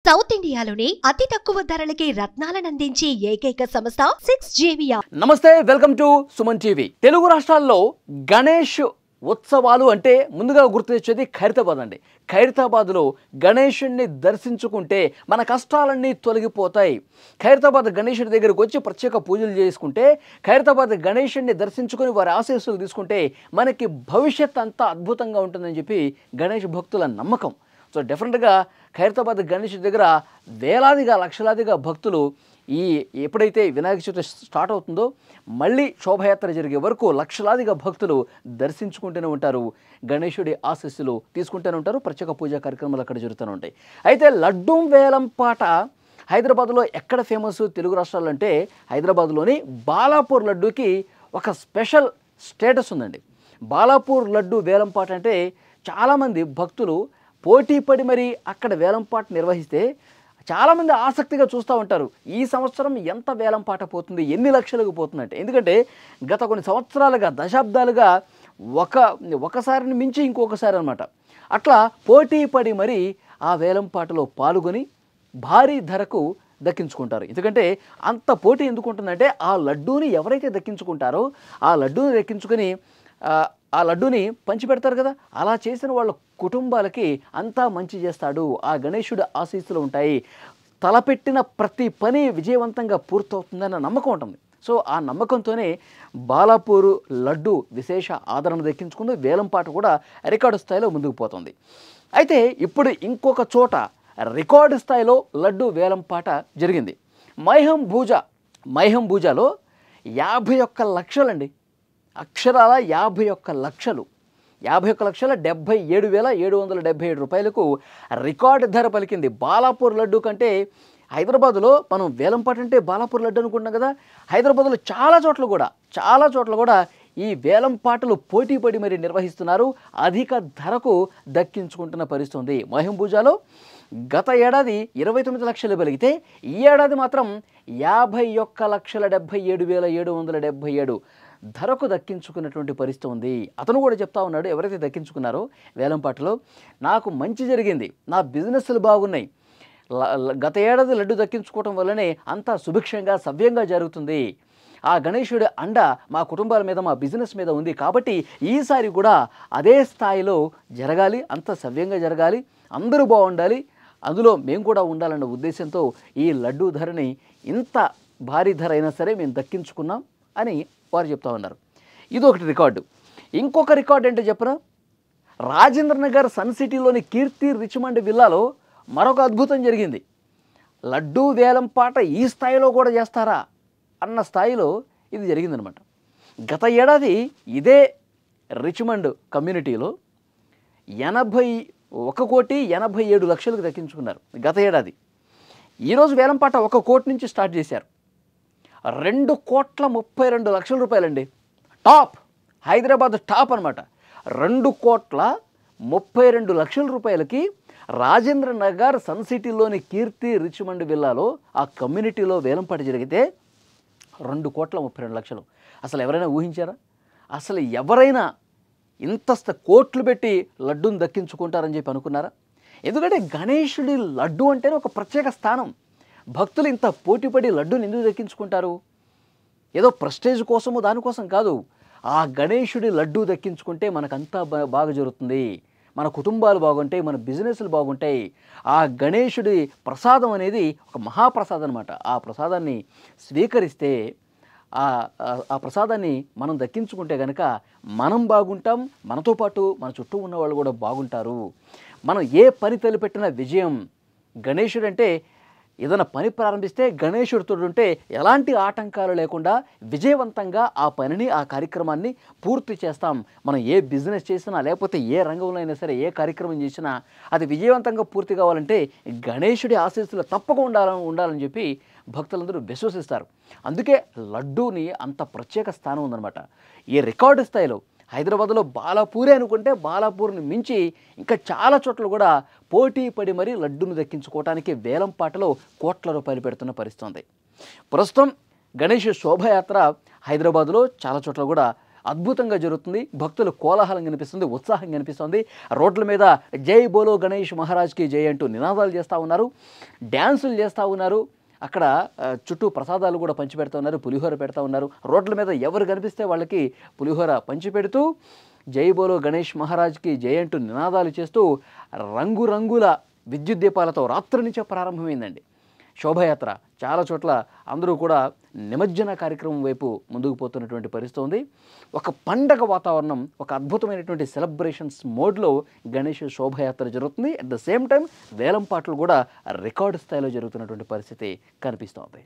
South ఇండియాలోనే అతి తక్కువ ధరలకి రత్నాలనందించే ఏకైక సంస్థ 6JVR. నమస్తే, welcome to Suman TV. Telugu రాష్ట్రాల్లో గణేష్ ఉత్సవాలు అంటే ముందుగా గుర్తు తెచ్చేది ఖైరతాబాద్ అండి. ఖైరతాబాద్లో గణేషుడిని దర్శించుకుంటే మన కష్టాలన్నీ తొలగిపోతాయి. ఖైరతాబాద్ గణేషుడి దగ్గరకు వచ్చి ప్రత్యేక పూజలు చేసుకుంటే, ఖైరతాబాద్ గణేషుడిని దర్శించుకొని వారి ఆశీస్సులు తీసుకుంటే మనకి భవిష్యత్ అంతా అద్భుతంగా ఉంటుందని చెప్పి గణేష్ భక్తుల నమ్మకం. సో డెఫినెట్గా ఖైరతాబాద్ గణేష్ దగ్గర వేలాదిగా లక్షలాదిగా భక్తులు ఎప్పుడైతే వినాయక చవితి స్టార్ట్ అవుతుందో మళ్ళీ శోభయాత్ర జరిగే వరకు లక్షలాదిగా భక్తులు దర్శించుకుంటూనే ఉంటారు, గణేశుడి ఆశీస్సులు తీసుకుంటూనే ఉంటారు. ప్రత్యేక పూజా కార్యక్రమాలు అక్కడ జరుగుతూనే ఉంటాయి. అయితే లడ్డూ వేలం పాట హైదరాబాద్లో ఎక్కడ ఫేమస్ తెలుగు రాష్ట్రాల్లో అంటే హైదరాబాద్లోని బాలాపూర్ లడ్డూకి ఒక స్పెషల్ స్టేటస్ ఉందండి. బాలాపూర్ లడ్డూ వేలం పాట అంటే చాలామంది భక్తులు పోటీ పడి మరి అక్కడ వేలంపాట నిర్వహిస్తే చాలామంది ఆసక్తిగా చూస్తూ ఉంటారు. ఈ సంవత్సరం ఎంత వేలంపాట పోతుంది, ఎన్ని లక్షలకు పోతుందంటే. ఎందుకంటే గత కొన్ని సంవత్సరాలుగా దశాబ్దాలుగా ఒకసారిని మించి ఇంకొకసారి అనమాట అట్లా పోటీ పడి మరి ఆ వేలంపాటలో పాల్గొని భారీ ధరకు దక్కించుకుంటారు. ఎందుకంటే అంత పోటీ ఎందుకు ఉంటుందంటే ఆ లడ్డూని ఎవరైతే దక్కించుకుంటారో ఆ లడ్డూని దక్కించుకొని ఆ లడ్డూని పంచిపెడతారు కదా, అలా చేసిన వాళ్ళ కుటుంబాలకి అంతా మంచి చేస్తాడు. ఆ గణేశుడి ఆశీస్సులు ఉంటాయి, తలపెట్టిన ప్రతి పని విజయవంతంగా పూర్తవుతుందన్న నమ్మకం ఉంటుంది. సో ఆ నమ్మకంతోనే బాలాపూరు లడ్డు విశేష ఆదరణ దక్కించుకుంది. వేలంపాట కూడా రికార్డు స్థాయిలో ముందుకు పోతుంది. అయితే ఇప్పుడు ఇంకొక చోట రికార్డు స్థాయిలో లడ్డు వేలంపాట జరిగింది. మైహం భూజాలో 51 లక్షలండి, అక్షరాల 51 లక్షలు, 51,77,777 రూపాయలకు రికార్డు ధర పలికింది. బాలాపూర్ లడ్డు కంటే హైదరాబాదులో మనం వేలంపాట అంటే బాలాపూర్ లడ్డు అనుకుంటున్నాం కదా, హైదరాబాద్లో చాలా చోట్ల కూడా ఈ వేలంపాటలు పోటీ పడి మరి నిర్వహిస్తున్నారు, అధిక ధరకు దక్కించుకుంటున్న పరిస్థితి ఉంది. మహంబూజాలో గత ఏడాది 29 లక్షలు పలికితే ఈ ఏడాది మాత్రం 51,77,777 ధరకు దక్కించుకున్నటువంటి పరిస్థితి ఉంది. అతను కూడా చెప్తా ఉన్నాడు, ఎవరైతే దక్కించుకున్నారో వేలంపాటలో నాకు మంచి జరిగింది, నా బిజినెస్లు బాగున్నాయి, గత ఏడాది లడ్డు దక్కించుకోవటం వల్లనే అంతా సుభిక్షంగా సవ్యంగా జరుగుతుంది, ఆ గణేశుడి అండ మా కుటుంబాల మీద మా బిజినెస్ మీద ఉంది, కాబట్టి ఈసారి కూడా అదే స్థాయిలో జరగాలి, అంత సవ్యంగా జరగాలి, అందరూ బాగుండాలి, అందులో మేము కూడా ఉండాలన్న ఉద్దేశంతో ఈ లడ్డూ ధరని ఇంత భారీ ధర అయినా సరే మేము దక్కించుకున్నాం అని వారు చెప్తా ఉన్నారు. ఇది ఒకటి రికార్డు. ఇంకొక రికార్డు ఏంటో చెప్పరా, రాజేంద్రనగర్ సన్ సిటీలోని కీర్తి రిచ్మండ్ విల్లాలో మరొక అద్భుతం జరిగింది. లడ్డూ వేలంపాట ఈ స్థాయిలో కూడా చేస్తారా అన్న స్థాయిలో ఇది జరిగిందనమాట. గత ఏడాది ఇదే రిచ్మండ్ కమ్యూనిటీలో 81,87,00,000 దక్కించుకున్నారు గత ఏడాది. ఈరోజు వేలంపాట 1 కోటి నుంచి స్టార్ట్ చేశారు. 2,32,00,000 రూపాయలండి. టాప్, హైదరాబాద్ టాప్ అనమాట. 2,32,00,000 రూపాయలకి రాజేంద్ర నగర్ సన్ సిటీలోని కీర్తి రిచ్మండ్ విల్లాలో ఆ కమ్యూనిటీలో వేలంపాట జరిగితే 2,32,00,000. అసలు ఎవరైనా ఊహించారా? అసలు ఎవరైనా ఇంత కోట్లు పెట్టి లడ్డూని దక్కించుకుంటారని చెప్పి అనుకున్నారా? ఎందుకంటే గణేశుడి లడ్డు అంటేనే ఒక ప్రత్యేక స్థానం. భక్తులు ఇంత పోటీపడి లడ్డూని ఎందుకు దక్కించుకుంటారు? ఏదో ప్రెస్టేజ్ కోసము దానికోసం కాదు. ఆ గణేశుడి లడ్డూ దక్కించుకుంటే మనకంతా బాగా జరుగుతుంది, మన కుటుంబాలు బాగుంటాయి, మన బిజినెస్లు బాగుంటాయి. ఆ గణేశుడి ప్రసాదం అనేది ఒక మహాప్రసాదం అనమాట. ఆ ప్రసాదాన్ని స్వీకరిస్తే ఆ ప్రసాదాన్ని మనం దక్కించుకుంటే కనుక మనం బాగుంటాం, మనతో పాటు మన చుట్టూ ఉన్న వాళ్ళు కూడా బాగుంటారు. మనం ఏ పని తలపెట్టిన విజయం. గణేశుడు అంటే ఏదైనా పని ప్రారంభిస్తే గణేశుడితో ఉంటే ఎలాంటి ఆటంకాలు లేకుండా విజయవంతంగా ఆ పనిని ఆ కార్యక్రమాన్ని పూర్తి చేస్తాం. మనం ఏ బిజినెస్ చేసినా లేకపోతే ఏ రంగంలో అయినా సరే ఏ కార్యక్రమం చేసినా అది విజయవంతంగా పూర్తి కావాలంటే గణేశుడి ఆశీస్సులు తప్పకుండా ఉండాలని చెప్పి భక్తులందరూ విశ్వసిస్తారు. అందుకే లడ్డూని అంత ప్రత్యేక స్థానం ఉందన్నమాట. ఈ రికార్డు స్థాయిలో హైదరాబాద్లో బాలాపూరే అనుకుంటే బాలాపూర్ని మించి ఇంకా చాలా చోట్ల కూడా పోటీ పడి మరీ లడ్డూను దక్కించుకోవడానికి వేలంపాటలో కోట్ల రూపాయలు పెడుతున్న పరిస్థితి ఉంది. ప్రస్తుతం గణేష్ శోభయాత్ర హైదరాబాద్లో చాలా చోట్ల కూడా అద్భుతంగా జరుగుతుంది. భక్తులు కోలాహలం కనిపిస్తుంది, ఉత్సాహం కనిపిస్తుంది. రోడ్ల మీద జై బోలో గణేష్ మహారాజ్కి జై అంటూ నినాదాలు చేస్తూ ఉన్నారు, డ్యాన్సులు చేస్తూ ఉన్నారు. అక్కడ చుట్టూ ప్రసాదాలు కూడా పంచిపెడతా ఉన్నారు, పులిహోర పెడతా ఉన్నారు. రోడ్ల మీద ఎవరు కనిపిస్తే వాళ్ళకి పులిహోర పంచిపెడుతూ జై బోలో గణేష్ మహారాజ్కి జై అంటూ నినాదాలు చేస్తూ రంగురంగుల విద్యుత్ దీపాలతో రాత్రి నుంచే ప్రారంభమైందండి శోభయాత్ర. చాలా చోట్ల అందరూ కూడా నిమజ్జన కార్యక్రమం వైపు ముందుకు పోతున్నటువంటి పరిస్థితి ఉంది. ఒక పండగ వాతావరణం, ఒక అద్భుతమైనటువంటి సెలబ్రేషన్స్ మోడ్లో గణేష్ శోభయాత్ర జరుగుతుంది. అట్ ద సేమ్ టైం వేలం పాటలు కూడా రికార్డు స్థాయిలో జరుగుతున్నటువంటి పరిస్థితి కనిపిస్తోంది.